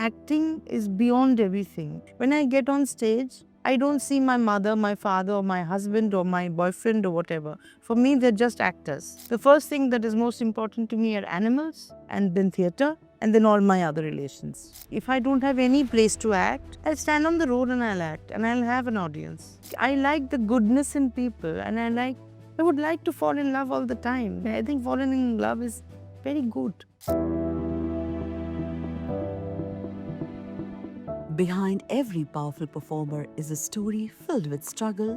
acting is beyond everything. When I get on stage, I don't see my mother, my father, or my husband, or my boyfriend, or whatever. For me, they're just actors. The first thing that is most important to me are animals, and then theatre, and then all my other relations. If I don't have any place to act, I'll stand on the road and I'll act, and I'll have an audience. I like the goodness in people, and I would like to fall in love all the time. I think falling in love is very good. Behind every powerful performer is a story filled with struggle,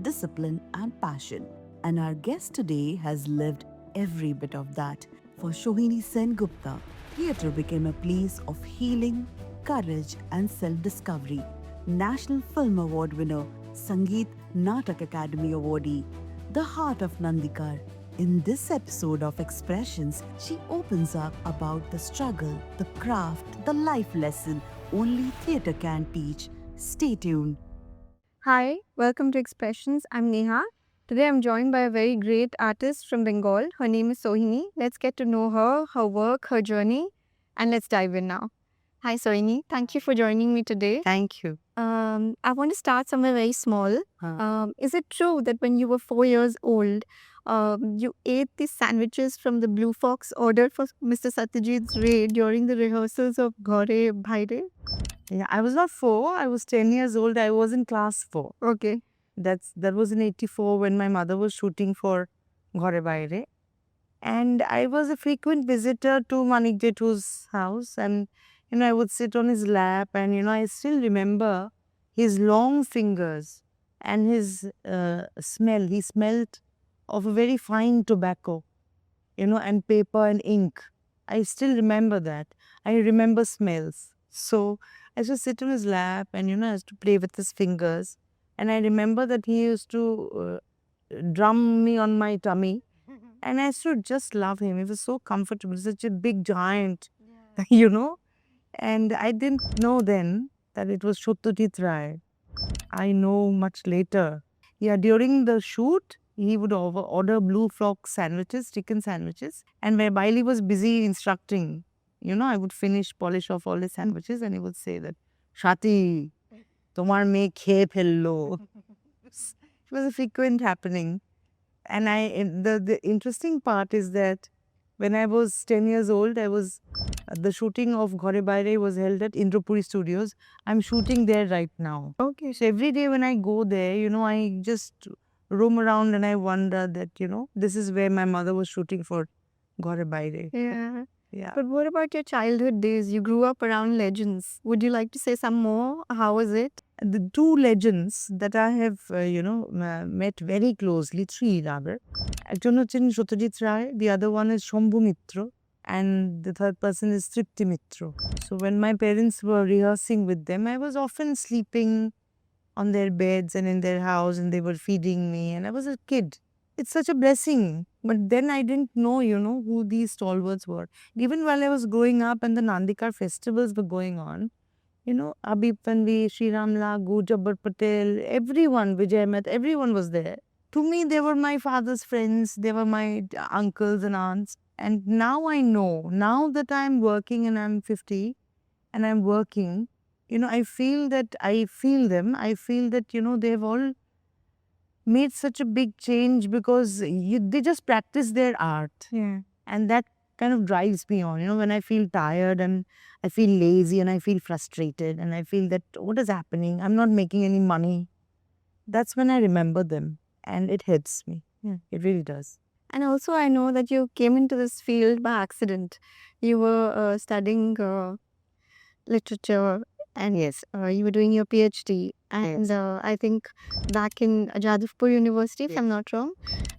discipline, and passion. And our guest today has lived every bit of that. For Sohini Sen Gupta, theatre became a place of healing, courage, and self discovery. National Film Award winner, Sangeet Natak Academy awardee, the heart of Nandikar. In this episode of Expressions, she opens up about the struggle, the craft, the life lesson only theatre can teach. Stay tuned. Hi, welcome to Expressions. I'm Neha. Today I'm joined by a very great artist from Bengal. Her name is Sohini. Let's get to know her, her work, her journey, and let's dive in now. Hi, Sohini. Thank you for joining me today. Thank you. I want to start somewhere very small. Is it true that when you were 4 years old, you ate the sandwiches from the Blue Fox ordered for Mr. Satyajit's Ray during the rehearsals of Ghore Bhaire? Yeah, I was not 4, I was 10 years old. I was in class 4. Okay. That was in 84 when my mother was shooting for Ghore Baire. And I was a frequent visitor to Manik Jethu's house, and I would sit on his lap, and I still remember his long fingers and his smell. He smelled of a very fine tobacco, and paper and ink. I still remember that. I remember smells. So I used to sit on his lap and I used to play with his fingers. And I remember that he used to drum me on my tummy. And I used to just love him. He was so comfortable, such a big giant, And I didn't know then that it was Satyajit Ray. I know much later. Yeah, during the shoot, he would order Blue Fox sandwiches, chicken sandwiches. And while he was busy instructing, I would polish off all his sandwiches, and he would say that, Shati, tomar mein খেয়ে ফেললো. It was a frequent happening. And the interesting part is that when I was 10 years old, the shooting of Ghore Baire was held at Indrapuri Studios. I'm shooting there right now. Okay. So every day when I go there, I just roam around and I wonder that, this is where my mother was shooting for Ghore Baire. Yeah. Yeah. But what about your childhood days? You grew up around legends. Would you like to say some more? How was it? The two legends that I have, met very closely, three rather. একজন হচ্ছেন Satyajit Ray, the other one is Shambhu Mitra, and the third person is Tripti Mitra. So when my parents were rehearsing with them, I was often sleeping on their beds and in their house, and they were feeding me, and I was a kid. It's such a blessing. But then I didn't know, who these stalwarts were. Even while I was growing up and the Nandikar festivals were going on, Abhi Panvi, Sri Ramla, Jabbar Patel, everyone, Vijay Met, everyone was there. To me, they were my father's friends. They were my uncles and aunts. And now I know, now that I'm working and I'm 50 and I'm working, I feel them. I feel that, they've all made such a big change because they just practice their art. Yeah. And that kind of drives me on. When I feel tired and I feel lazy and I feel frustrated and I feel that what is happening? I'm not making any money. That's when I remember them and it hits me. Yeah, it really does. And also, I know that you came into this field by accident. You were studying literature, and Yes. you were doing your PhD. And I think back in Jadavpur University, if I'm not wrong.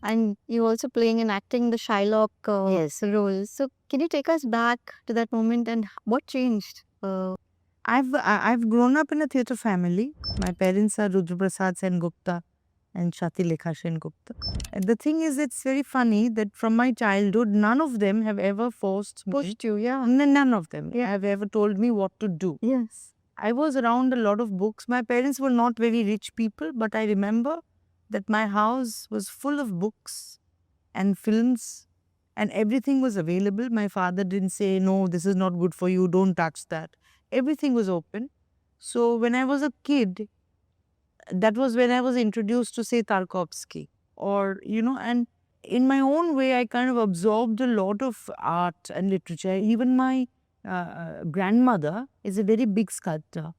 And you also playing and acting the Shylock Yes. role. So, can you take us back to that moment and what changed? I've grown up in a theatre family. My parents are Rudra Prasad Sen Gupta and Shati Lekha Sen Gupta. And the thing is, it's very funny that from my childhood, none of them have ever forced me. Pushed you, yeah. None of them have ever told me what to do. Yes. I was around a lot of books. My parents were not very rich people, but I remember that my house was full of books and films and everything was available. My father didn't say, no, this is not good for you, don't touch that. everything was open. So when I was a kid, that was when I was introduced to, say, Tarkovsky, or, and in my own way, I kind of absorbed a lot of art and literature. Even my grandmother is a very big sculptor.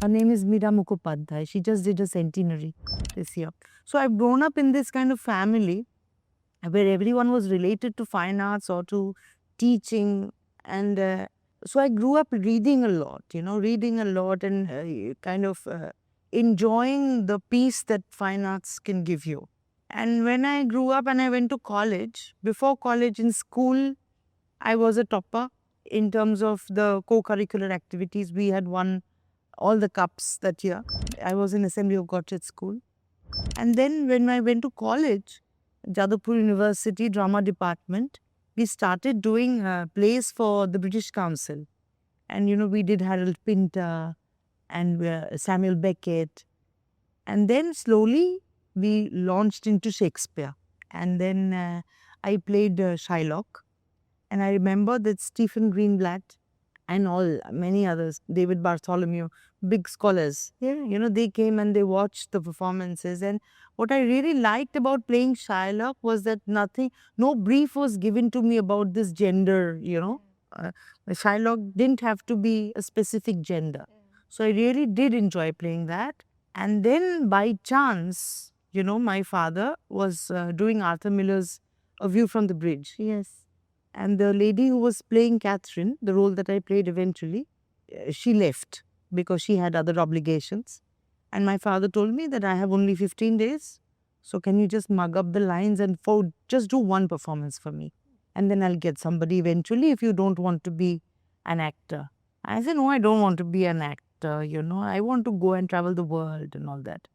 Her name is Meera Mukhopadhyay. She just did a centenary this year. So I've grown up in this kind of family where everyone was related to fine arts or to teaching. And so I grew up reading a lot, and kind of enjoying the peace that fine arts can give you. And when I grew up and I went to college, before college in school, I was a topper in terms of the co-curricular activities. We had won all the cups that year. I was in Assembly of God Church School. And then when I went to college, Jadavpur University Drama Department, we started doing plays for the British Council. And, we did Harold Pinter and Samuel Beckett. And then slowly we launched into Shakespeare. And then I played Shylock. And I remember that Stephen Greenblatt and many others, David Bartholomew, big scholars, they came and they watched the performances. And what I really liked about playing Shylock was that no brief was given to me about this gender, Shylock didn't have to be a specific gender. So I really did enjoy playing that. And then by chance, my father was doing Arthur Miller's A View from the Bridge. Yes. And the lady who was playing Catherine, the role that I played eventually, she left because she had other obligations. And my father told me that I have only 15 days. So can you just mug up the lines and just do one performance for me? And then I'll get somebody eventually if you don't want to be an actor. I said, no, I don't want to be an actor. I want to go and travel the world and all that.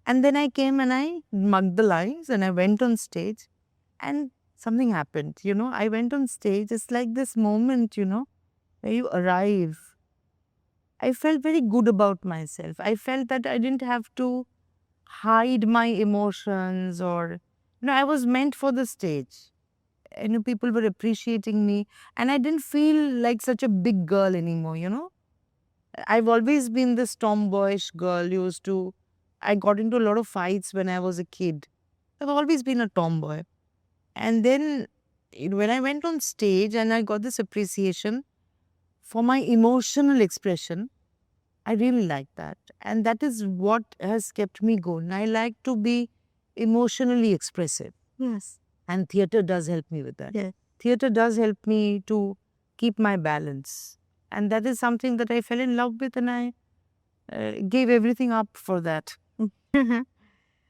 And then I came and I mugged the lines and I went on stage and something happened. I went on stage. It's like this moment, where you arrive. I felt very good about myself. I felt that I didn't have to hide my emotions or, I was meant for the stage. People were appreciating me and I didn't feel like such a big girl anymore, I've always been this tomboyish girl. I got into a lot of fights when I was a kid. I've always been a tomboy. And then when I went on stage and I got this appreciation for my emotional expression, I really like that. And that is what has kept me going. I like to be emotionally expressive. Yes. And theatre does help me with that. Yeah. Theatre does help me to keep my balance. And that is something that I fell in love with and I gave everything up for that.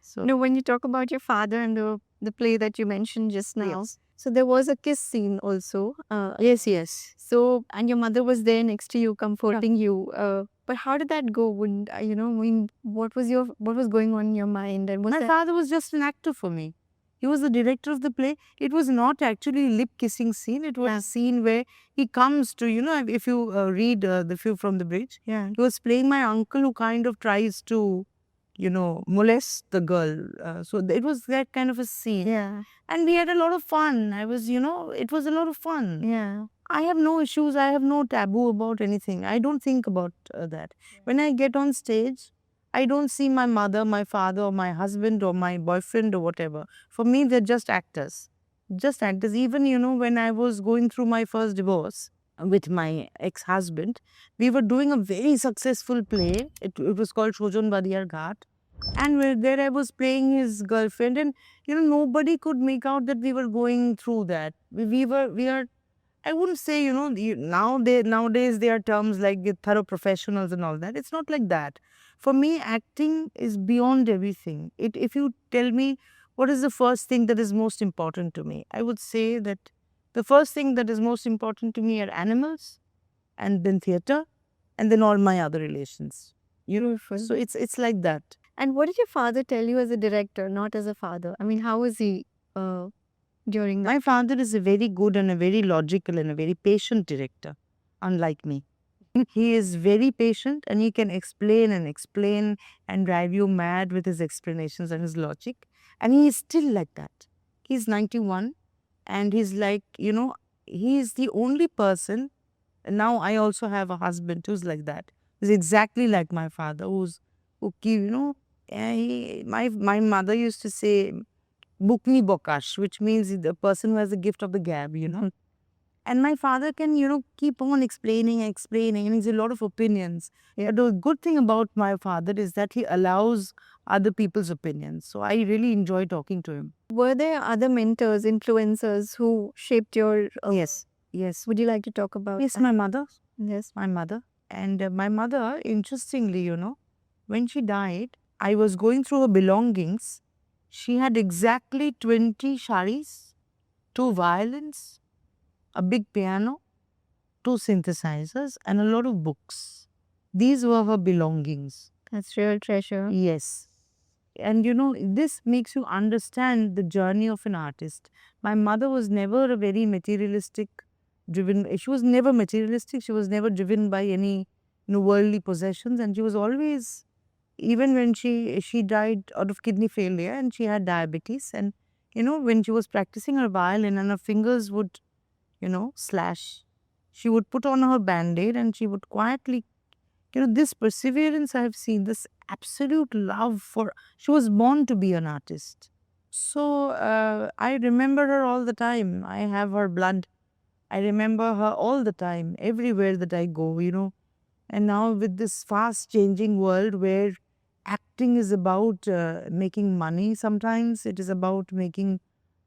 So, When you talk about your father and the play that you mentioned just now, yes. so there was a kiss scene also. Yes. So, and your mother was there next to you, comforting you. But how did that go? What was going on in your mind? And was My father was just an actor for me. He was the director of the play. It was not actually a lip-kissing scene. It was a scene where he comes to, if you read The View from the Bridge, Yeah. he was playing my uncle who kind of tries to, molest the girl. So it was that kind of a scene. Yeah. And we had a lot of fun. It was a lot of fun. Yeah. I have no issues. I have no taboo about anything. I don't think about that. When I get on stage, I don't see my mother, my father, or my husband, or my boyfriend, or whatever. For me, they're just actors. Just actors. Even, when I was going through my first divorce with my ex-husband, we were doing a very successful play. It was called Shojan Badiyar Ghat. And there I was playing his girlfriend. And, nobody could make out that we were going through that. We are, I wouldn't say, nowadays there are terms like thorough professionals and all that. It's not like that. For me, acting is beyond everything. If you tell me what is the first thing that is most important to me, I would say that the first thing that is most important to me are animals, and then theatre, and then all my other relations. So it's like that. And what did your father tell you as a director, not as a father? I mean, how was he during that? My father is a very good and a very logical and a very patient director, unlike me. He is very patient and he can explain and drive you mad with his explanations and his logic. And he is still like that. He's 91 and he's like, he is the only person And now I also have a husband who's like that. He's exactly like my father, my mother used to say, Bukni Bokash, which means the person who has the gift of the gab. And my father can, keep on explaining and explaining, and he's a lot of opinions. Yeah. The good thing about my father is that he allows other people's opinions. So I really enjoy talking to him. Were there other mentors, influencers who shaped your? Yes, yes. Would you like to talk about? Yes, that? my mother. Yes. My mother. And my mother, interestingly, when she died, I was going through her belongings. She had exactly 20 sharis, 2 violins, a big piano, 2 synthesizers, and a lot of books. These were her belongings. That's real treasure. Yes. And this makes you understand the journey of an artist. My mother was never a very materialistic driven, she was never materialistic, she was never driven by any worldly possessions, and she was always, even when she died out of kidney failure and she had diabetes, and when she was practicing her violin and her fingers would slash, she would put on her band-aid and she would quietly, this perseverance I have seen, this absolute love for, she was born to be an artist. So I remember her all the time. I have her blood. I remember her all the time, everywhere that I go, And now with this fast changing world where acting is about making money, sometimes it is about making,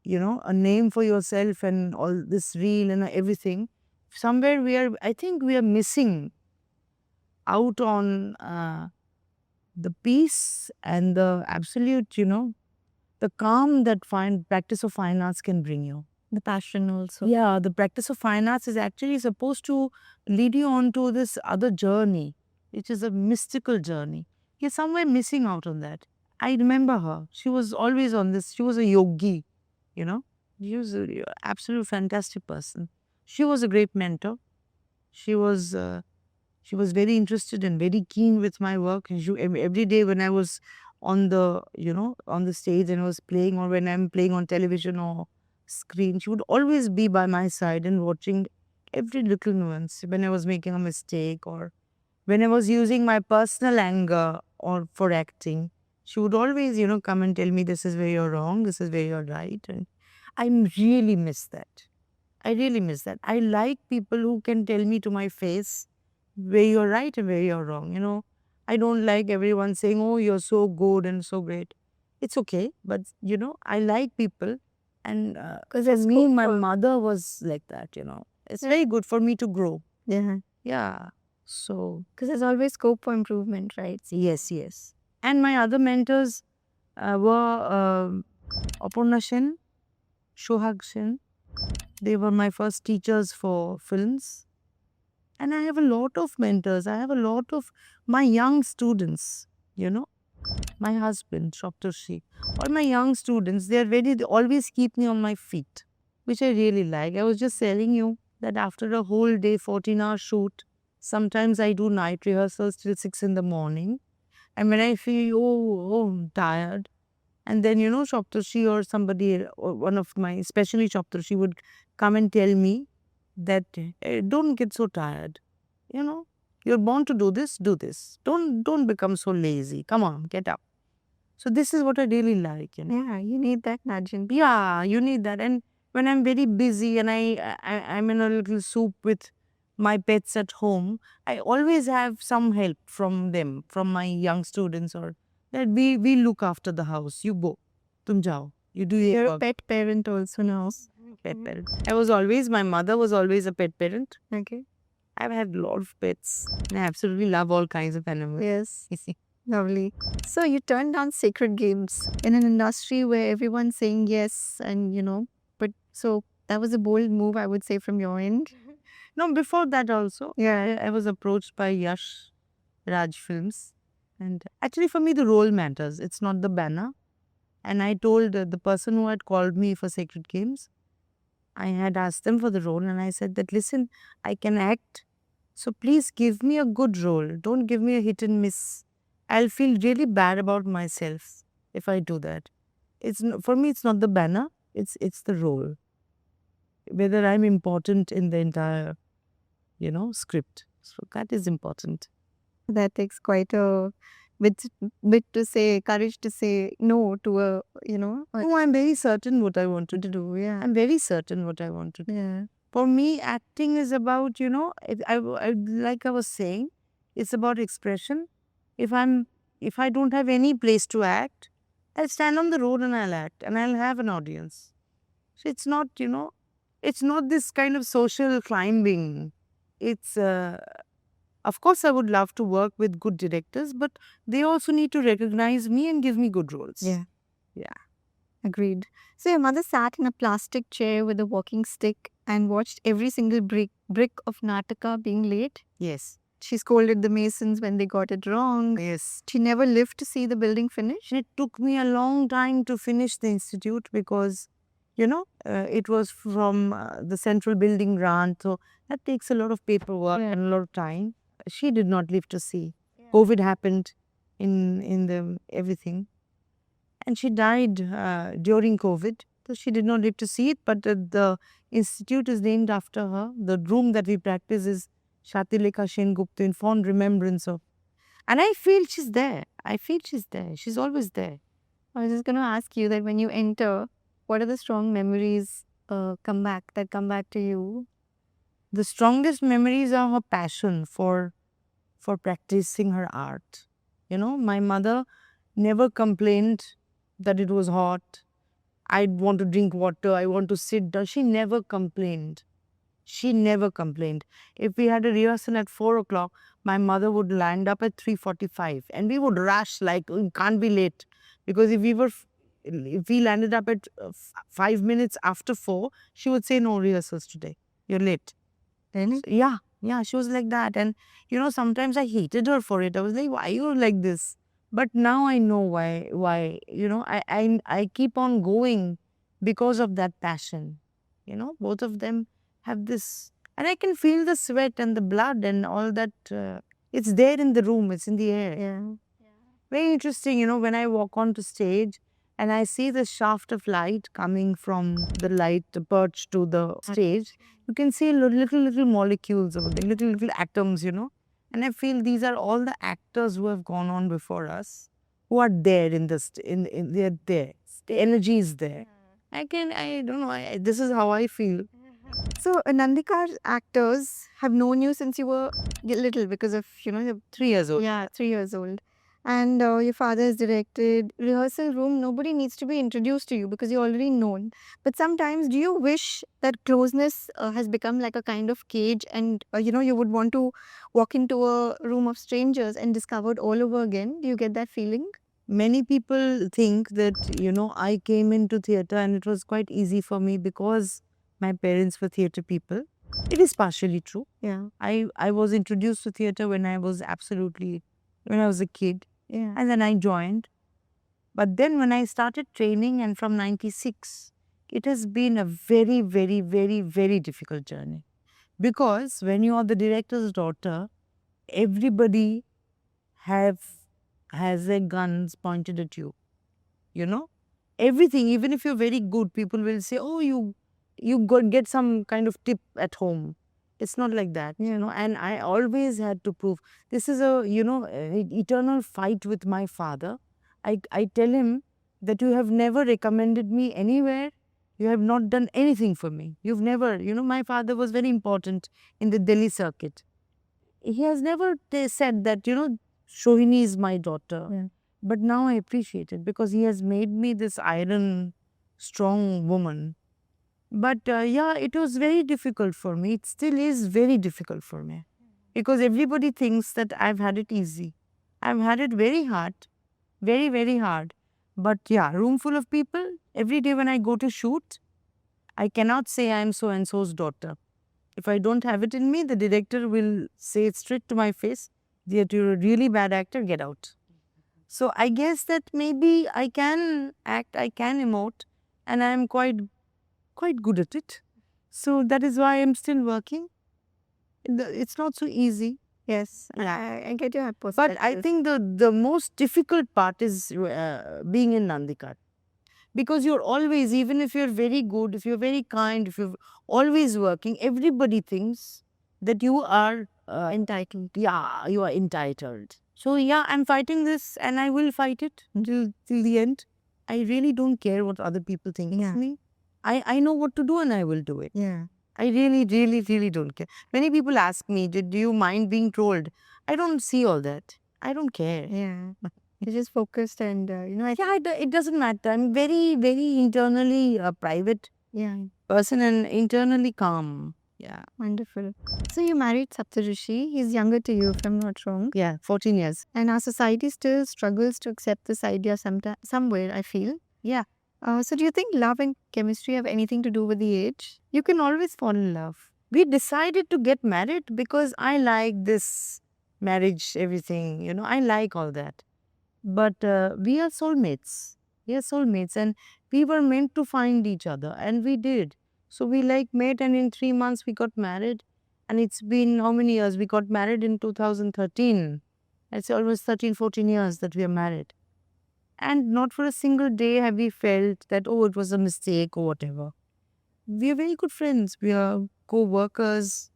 a name for yourself and all this reel and everything. Somewhere I think we are missing out on the peace and the absolute, the calm that practice of fine arts can bring you. The passion also. Yeah, the practice of fine arts is actually supposed to lead you on to this other journey, which is a mystical journey. You're somewhere missing out on that. I remember her. She was always on this. She was a yogi, She was an absolute fantastic person. She was a great mentor. She was very interested and very keen with my work. And every day when I was on the, on the stage and I was playing, or when I'm playing on television or screen, she would always be by my side and watching every little nuance. When I was making a mistake or when I was using my personal anger or for acting, she would always, come and tell me, this is where you're wrong, this is where you're right. And I really miss that. I really miss that. I like people who can tell me to my face where you're right and where you're wrong. I don't like everyone saying, oh, you're so good and so great. It's okay, but I like people, and because as me, my mother was like that. It's very good for me to grow. Yeah. Yeah. So Because there's always scope for improvement, right? yes, yes. And my other mentors were Aparna Sen, Shohag Sen. They were my first teachers for films. And I have a lot of mentors. I have a lot of my young students, my husband, Shoptoshi, all my young students, they always keep me on my feet, which I really like. I was just telling you that after a whole day, 14-hour shoot, sometimes I do night rehearsals till 6 in the morning. And when I feel, I'm tired, and then, Shoptoshi or somebody, or one of my, especially Shoptoshi, would come and tell me that don't get so tired. You're born to do this, do this. Don't become so lazy. Come on, get up. So this is what I really like. Yeah, you need that nudging. Yeah, you need that. And when I'm very busy and I'm in a little soup with my pets at home, I always have some help from them, from my young students, or that we look after the house. You go, tum jao. You do your You're a work. pet parent also now. Pet parent. My mother was always a pet parent. Okay. I've had a lot of pets. I absolutely love all kinds of animals. Yes. Lovely. So you turned down Sacred Games in an industry where everyone's saying yes, and but so that was a bold move, I would say, from your end. No, before that also, Yeah. I was approached by Yash Raj Films. And actually, for me, the role matters. It's not the banner. And I told the person who had called me for Sacred Games, I had asked them for the role, and I said that, listen, I can act. So please give me a good role. Don't give me a hit and miss. I'll feel really bad about myself if I do that. For me, it's not the banner. It's the role. Whether I'm important in the entire script. So that is important. That takes quite a bit to say, courage to say no to a, Oh, I'm very certain what I want to do. do. Yeah. I'm very certain what I want to do. Yeah. For me, acting is about, like I was saying, it's about expression. If I don't have any place to act, I'll stand on the road and I'll act and I'll have an audience. So it's not, it's not this kind of social climbing. It's, of course, I would love to work with good directors, but they also need to recognize me and give me good roles. Yeah. Yeah. Agreed. So your mother sat in a plastic chair with a walking stick and watched every single brick of Nataka being laid. Yes. She scolded the masons when they got it wrong. Yes. She never lived to see the building finish. It took me a long time to finish the institute because, it was from the central building grant. So that takes a lot of paperwork Yeah. and a lot of time. She did not live to see. COVID happened in the everything. And she died during COVID. So she did not live to see it, but the institute is named after her. The room that we practice is Shatilekha Sengupta in fond remembrance of. And I feel she's there. I feel she's there. She's always there. I was just going to ask you that when you enter, what are the strong memories come back to you? The strongest memories are her passion for practicing her art. My mother never complained that it was hot. I want to drink water. I want to sit down. She never complained. She never complained. If we had a rehearsal at 4 o'clock, my mother would land up at 3:45 and we would rush like, we can't be late. Because if we landed up at 5 minutes after 4, she would say, no rehearsals today. You're late. Really? Yeah, she was like that. And, sometimes I hated her for it. I was like, why are you like this? But now I know why, I keep on going because of that passion. Both of them have this, and I can feel the sweat and the blood and all that. It's there in the room, it's in the air. Yeah. Very interesting, when I walk onto stage and I see the shaft of light coming from the light perch to the stage, you can see little molecules over there, little atoms, and I feel these are all the actors who have gone on before us, who are there they're there. The energy is there. I don't know, this is how I feel. So Nandika's actors have known you since you were little because of, you're 3 years old. Yeah, 3 years old. And your father has directed. Rehearsal room, nobody needs to be introduced to you because you're already known. But sometimes, do you wish that closeness has become like a kind of cage and, you would want to walk into a room of strangers and discover it all over again? Do you get that feeling? Many people think that, I came into theatre and it was quite easy for me because my parents were theatre people. It is partially true. Yeah. I was introduced to theatre when I was a kid. Yeah. And then I joined. But then when I started training and from 96, it has been a very, very, very, very difficult journey. Because when you are the director's daughter, everybody has their guns pointed at you. Everything, even if you're very good, people will say, oh, you get some kind of tip at home. It's not like that, and I always had to prove. This is an eternal fight with my father. I tell him that you have never recommended me anywhere. You have not done anything for me. You've never, my father was very important in the Delhi circuit. He has never said that, Sohini is my daughter. Yeah. But now I appreciate it because he has made me this iron, strong woman. But it was very difficult for me. It still is very difficult for me. Because everybody thinks that I've had it easy. I've had it very hard. Very, very hard. But room full of people. Every day when I go to shoot, I cannot say I'm so-and-so's daughter. If I don't have it in me, the director will say it straight to my face, that you're a really bad actor, get out. So I guess that maybe I can act, I can emote, and I'm quite good at it. So that is why I'm still working. It's not so easy. Yes, Yeah. I get your perspective. But I think the most difficult part is being in Nandikar. Because you're always, even if you're very good, if you're very kind, if you're always working, everybody thinks that you are Entitled. yeah, you are entitled. So yeah, I'm fighting this and I will fight it till the end. I really don't care what other people think Yeah. of me. I know what to do and I will do it. Yeah. I really, really, really don't care. Many people ask me, do you mind being trolled? I don't see all that. I don't care. Yeah. You're just focused and, I Yeah, it doesn't matter. I'm very, very internally private yeah, person and internally calm. Yeah. wonderful. So you married Saptarishi. He's younger to you, if I'm not wrong. Yeah, 14 years. And our society still struggles to accept this idea somewhere, I feel. Yeah. So do you think love and chemistry have anything to do with the age? You can always fall in love. We decided to get married because I like this marriage, everything, I like all that. But we are soulmates. We are soulmates and we were meant to find each other and we did. So we met and in 3 months we got married. And it's been how many years? We got married in 2013. It's almost 13, 14 years that we are married. And not for a single day have we felt that, oh, it was a mistake or whatever. We are very good friends. We are co-workers.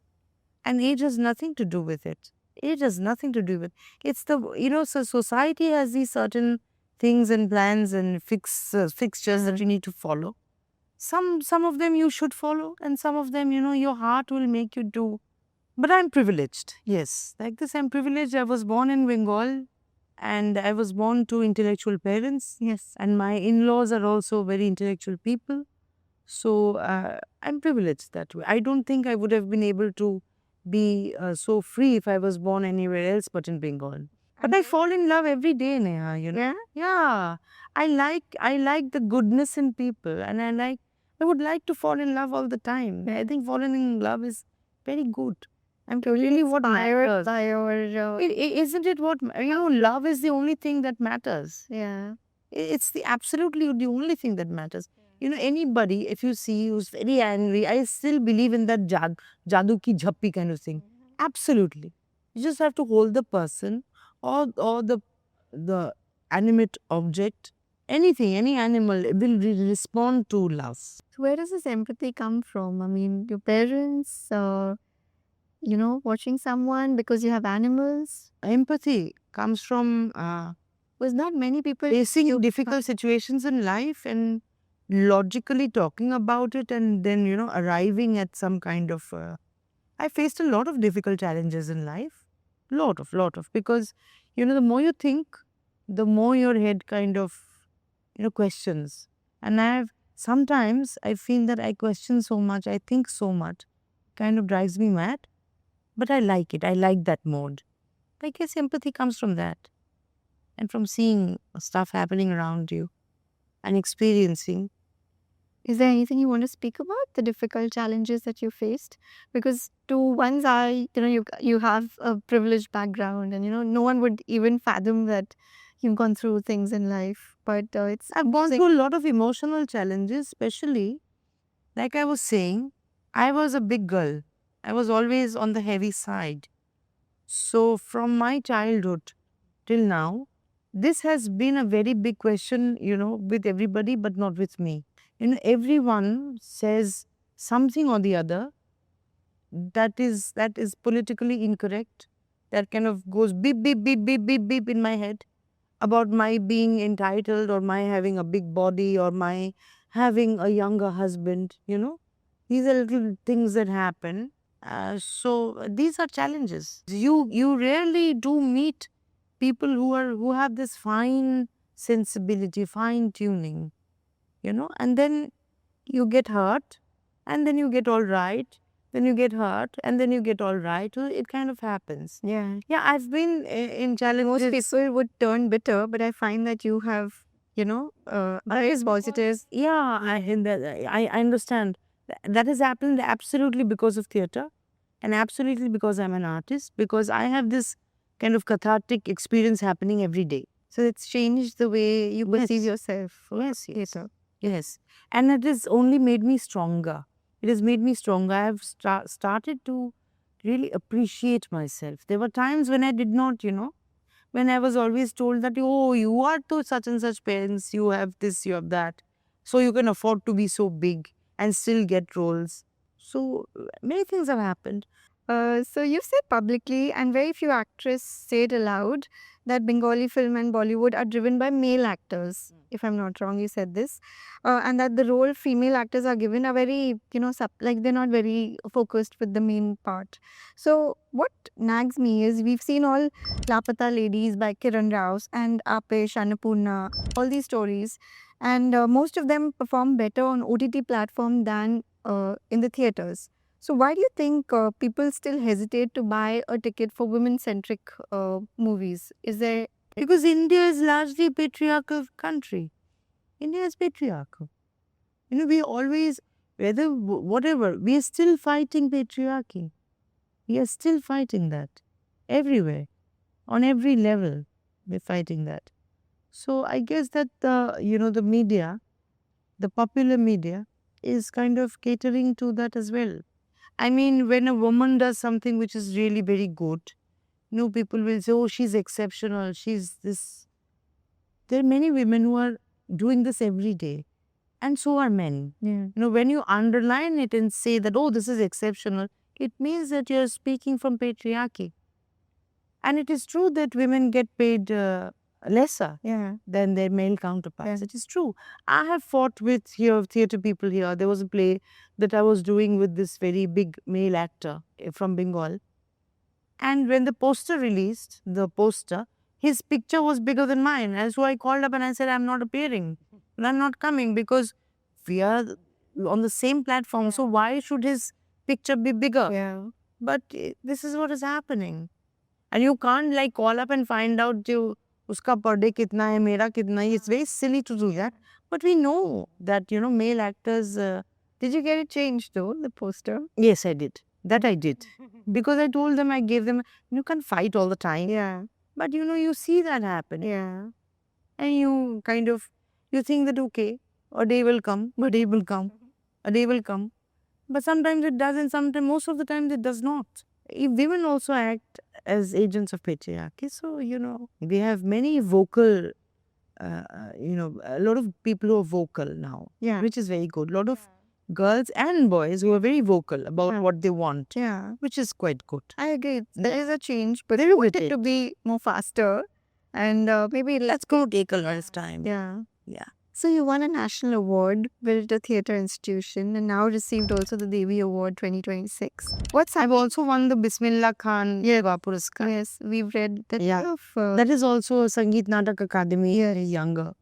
And age has nothing to do with it. Age has nothing to do with it's so society has these certain things and plans and fixtures that you need to follow. Some of them you should follow, and some of them, your heart will make you do. But I'm privileged. Yes, like this, I'm privileged. I was born in Bengal, and I was born to intellectual parents. Yes. And my in-laws are also very intellectual people. So I'm privileged that way. I don't think I would have been able to be so free if I was born anywhere else but in Bengal. But I fall in love every day, Neha, Yeah? Yeah. I like the goodness in people, and I would like to fall in love all the time. I think falling in love is very good. I'm really what matters. By your, Isn't it what, love is the only thing that matters. yeah. It's absolutely the only thing that matters. Anybody, if you see who's very angry, I still believe in that jadoo ki jhappi kind of thing. Absolutely. You just have to hold the person or the animate object, anything, any animal will respond to love. So where does this empathy come from? I mean, your parents, watching someone because you have animals. Empathy comes from Was not many people facing difficult situations in life and logically talking about it and then, arriving at some kind of. I faced a lot of difficult challenges in life. Lot of. Because, the more you think, the more your head kind of, questions. And sometimes I feel that I question so much, I think so much, kind of drives me mad. But I like it. I like that mode. I guess empathy comes from that. And from seeing stuff happening around you and experiencing. Is there anything you want to speak about the difficult challenges that you faced? Because to one's eye, you have a privileged background, and no one would even fathom that you've gone through things in life. But I've gone through a lot of emotional challenges, especially, like I was saying, I was a big girl. I was always on the heavy side. So from my childhood till now, this has been a very big question, with everybody, but not with me. Everyone says something or the other that is politically incorrect, that kind of goes beep, beep, beep, beep, beep, beep in my head about my being entitled or my having a big body or my having a younger husband, These are little things that happen. So these are challenges. You rarely do meet people who have this fine sensibility, fine tuning, and then you get hurt, and then you get all right, then you get hurt, and then you get all right. So it kind of happens. yeah, I've been in most challenges. people would turn bitter, but I find that you have, always positives. Yeah, I understand. That has happened absolutely because of theatre, and absolutely because I'm an artist, because I have this kind of cathartic experience happening every day. So it's changed the way you perceive Yes. yourself. Yes. Theatre. Yes. And it has only made me stronger. It has made me stronger. I have started to really appreciate myself. There were times when I did not, when I was always told that, oh, you are to such and such parents, you have this, you have that. So you can afford to be so big and still get roles. So many things have happened. So you said publicly, and very few actors say it aloud, that Bengali film and Bollywood are driven by male actors. If I'm not wrong, you said this, and that the role female actors are given are very, like they're not very focused with the main part. So what nags me is we've seen all Lapata Ladies by Kiran Raos and Apesh, Annapurna, all these stories, and most of them perform better on OTT platform than in the theaters. So why do you think people still hesitate to buy a ticket for women-centric movies? Is there Because India is largely a patriarchal country. India is patriarchal. We always, whatever, we are still fighting patriarchy. We are still fighting that everywhere, on every level. We're fighting that. So I guess that the media, the popular media, is kind of catering to that as well. I mean, when a woman does something which is really very good, people will say, "Oh, she's exceptional. She's this." There are many women who are doing this every day, and so are men. yeah. When you underline it and say that, "Oh, this is exceptional," it means that you're speaking from patriarchy. And it is true that women get paid lesser Yeah. than their male counterparts. Yeah. It is true. I have fought with theatre people here. There was a play that I was doing with this very big male actor from Bengal. And when the poster released, his picture was bigger than mine. And so I called up and I said, "I'm not appearing. And I'm not coming because we are on the same platform. So why should his picture be bigger?" Yeah. But this is what is happening. And you can't like call up and find out uska per day kitna hai, mera kitna hai. It's very silly to do that. But we know that, male actors. Did you get it changed though, the poster? Yes, I did. That I did. Because I told them, I gave them, you can't fight all the time. Yeah. But you see that happen. Yeah. And you kind of, you think that, okay, a day will come, a day will come, a day will come. But sometimes it doesn't, sometimes, most of the time it does not. Women also act as agents of patriarchy. So, we have many vocal, a lot of people who are vocal now, Yeah. which is very good. A lot of girls and boys who are very vocal about Yeah. what they want, Yeah. which is quite good. I agree. There is a change, but There I is a want it change. to be more faster. And maybe That's going to take a lot of time. Yeah. Yeah. So you won a national award, built a theatre institution, and now received also the Devi Award 2026. What's I've happening? also won the Bismillah Khan Puraskar. Yes, we've read that. Yeah. That is also a Sangeet Natak Academy younger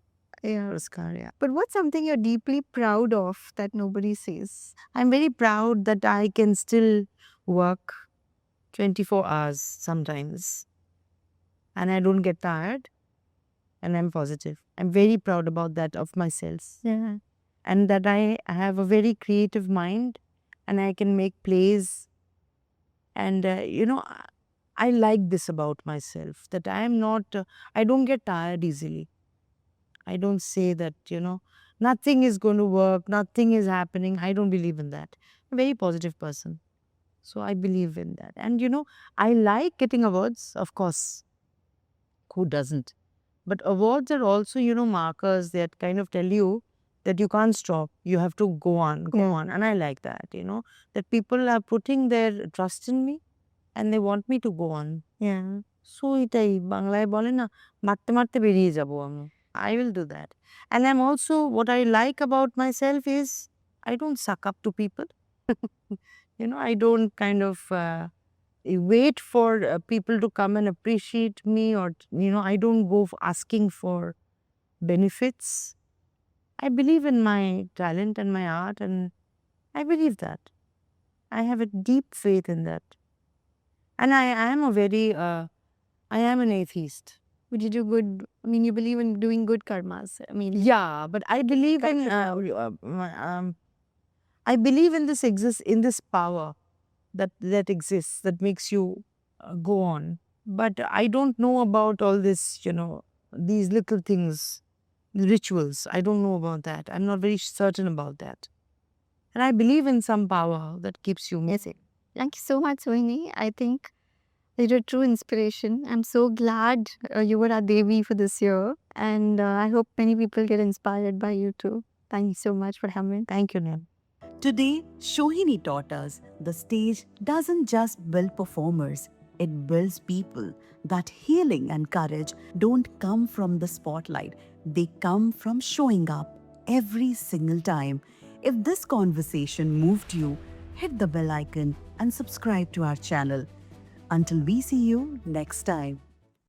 yeah. Puraskar. Yeah. But what's something you're deeply proud of that nobody sees? I'm very proud that I can still work 24 hours sometimes and I don't get tired and I'm positive. I'm very proud about that of myself. Yeah. And that I have a very creative mind and I can make plays. And, I like this about myself that I am not, I don't get tired easily. I don't say that, nothing is going to work, nothing is happening. I don't believe in that. I'm a very positive person. So I believe in that. And, I like getting awards, of course. Who doesn't? But awards are also, markers that kind of tell you that you can't stop. You have to go on. And I like that, that people are putting their trust in me and they want me to go on. Yeah. So এটাই বাংলায় বলে না মারতে মারতে বেরিয়ে যাব আমি. I will do that. And I'm also, what I like about myself is I don't suck up to people. I don't kind of wait for people to come and appreciate me or, I don't go asking for benefits. I believe in my talent and my art and I believe that. I have a deep faith in that. And I am I am an atheist. Would you do good? I mean, you believe in doing good karmas. I mean, Yeah, but I believe in I believe in this power that exists that makes you go on. But I don't know about all this, these little things, rituals. I don't know about that. I'm not very certain about that. And I believe in some power that keeps you moving. thank you so much, Sohini. I think you're a true inspiration. I'm so glad you were our Devi for this year. And I hope many people get inspired by you too. Thank you so much for coming. Thank you, Neil. Today, Shohini taught us the stage doesn't just build performers, it builds people. That healing and courage don't come from the spotlight, they come from showing up every single time. If this conversation moved you, hit the bell icon and subscribe to our channel. Until we see you next time.